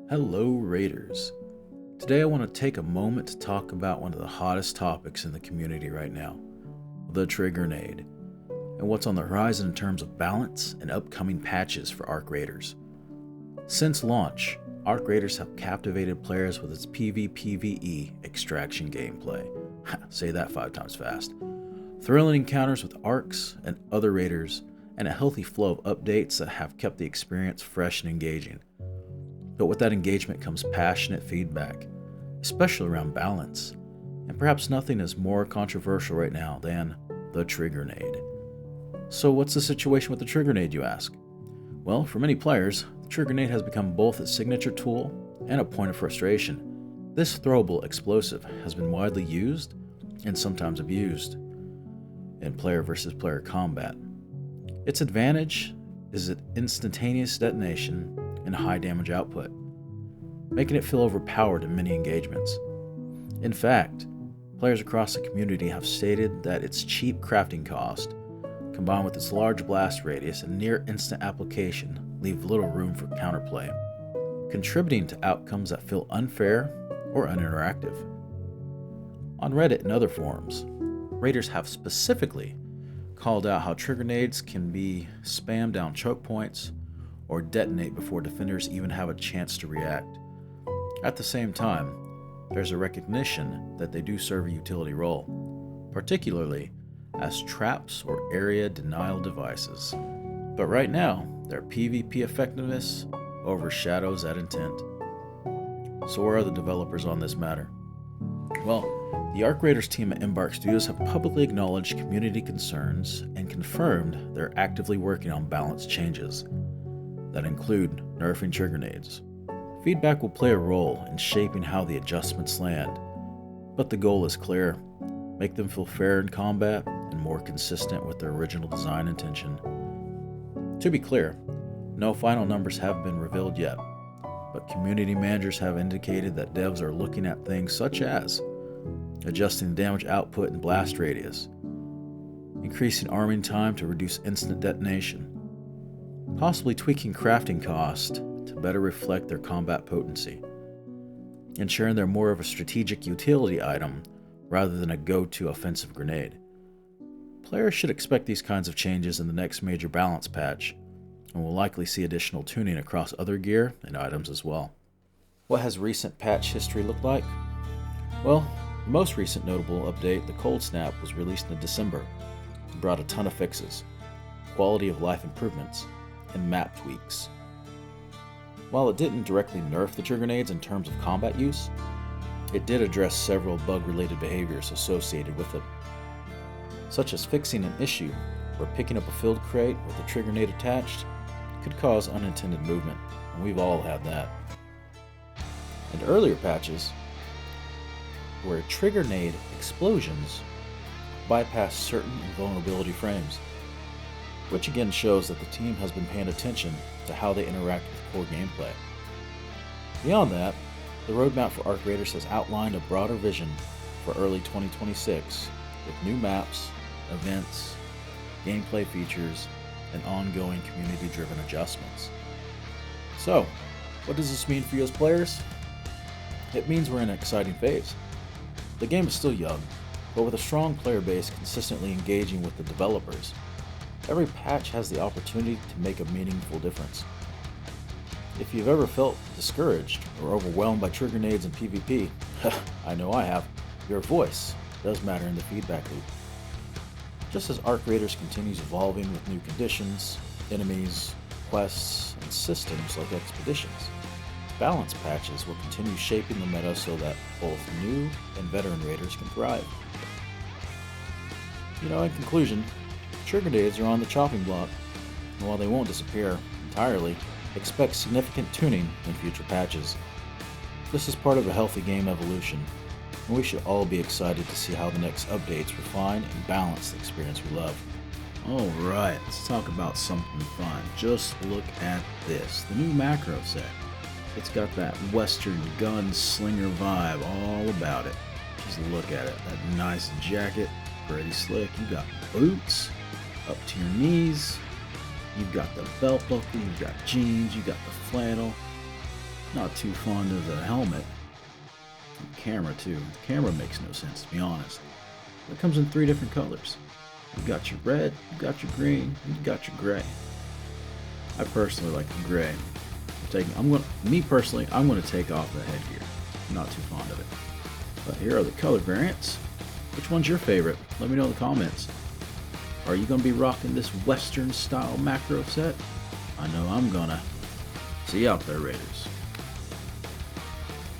Hello Raiders. Today I want to take a moment to talk about one of the hottest topics in the community right now, the trigger nade, and what's on the horizon in terms of balance and upcoming patches for arcraiders. Since launch, arcraiders have captivated players with its PvPvE extraction gameplay. Say that 5 times fast. Thrilling encounters with arcs and other raiders, and a healthy flow of updates that have kept the experience fresh and engaging. But with that engagement comes passionate feedback, especially around balance, and perhaps nothing is more controversial right now than the trigger nade. So what's the situation with the trigger nade, you ask? Well, for many players, the trigger nade has become both a signature tool and a point of frustration. This throwable explosive has been widely used and sometimes abused in player versus player combat. Its advantage is its instantaneous detonation and high damage output, making it feel overpowered in many engagements. In fact, players across the community have stated that its cheap crafting cost, combined with its large blast radius and near instant application, leave little room for counterplay, contributing to outcomes that feel unfair or uninteractive. On Reddit and other forums, raiders have specifically called out how trigger nades can be spammed down choke points or detonate before defenders even have a chance to react. At the same time, there's a recognition that they do serve a utility role, particularly as traps or area denial devices. But right now, their PvP effectiveness overshadows that intent. So where are the developers on this matter? Well, the Arcraiders team at Embark Studios have publicly acknowledged community concerns and confirmed they're actively working on balance changes that include nerfing trigger nades. Feedback will play a role in shaping how the adjustments land, but the goal is clear: make them feel fair in combat and more consistent with their original design intention. To be clear, no final numbers have been revealed yet, but community managers have indicated that devs are looking at things such as adjusting damage output and blast radius, increasing arming time to reduce instant detonation, possibly tweaking crafting cost to better reflect their combat potency, ensuring they're more of a strategic utility item rather than a go-to offensive grenade. Players should expect these kinds of changes in the next major balance patch, and will likely see additional tuning across other gear and items as well. What has recent patch history looked like? Well, the most recent notable update, the Cold Snap, was released in December and brought a ton of fixes, quality of life improvements, and map tweaks. While it didn't directly nerf the trigger nades in terms of combat use, it did address several bug-related behaviors associated with it, such as fixing an issue where picking up a filled crate with a trigger nade attached could cause unintended movement, and we've all had that. And earlier patches, where trigger nade explosions bypass certain invulnerability frames, which again shows that the team has been paying attention to how they interact with core gameplay. Beyond that, the roadmap for arcraiders has outlined a broader vision for early 2026 with new maps, events, gameplay features, and ongoing community-driven adjustments. So, what does this mean for you as players? It means we're in an exciting phase. The game is still young, but with a strong player base consistently engaging with the developers, every patch has the opportunity to make a meaningful difference. If you've ever felt discouraged or overwhelmed by trigger nades and PvP, I know I have, your voice does matter in the feedback loop. Just as Arcraiders continues evolving with new conditions, enemies, quests, and systems like expeditions, balance patches will continue shaping the meta so that both new and veteran raiders can thrive. In conclusion, trigger nades are on the chopping block, and while they won't disappear entirely, expect significant tuning in future patches. This is part of a healthy game evolution, and we should all be excited to see how the next updates refine and balance the experience we love. Alright, let's talk about something fun. Just look at this, the new macro set. It's got that western gunslinger vibe all about it. Just look at it, that nice jacket, pretty slick. You got boots up to your knees, you've got the belt buckle, you've got jeans, you got the flannel. Not too fond of the helmet. The camera too. The camera makes no sense, to be honest. It comes in 3 different colors. You got your red, you got your green, and you got your gray. I personally like the gray. I'm gonna take off the headgear. I'm not too fond of it. But here are the color variants. Which one's your favorite? Let me know in the comments. Are you gonna be rocking this Western style macro set? I know I'm gonna. See you out there, Raiders.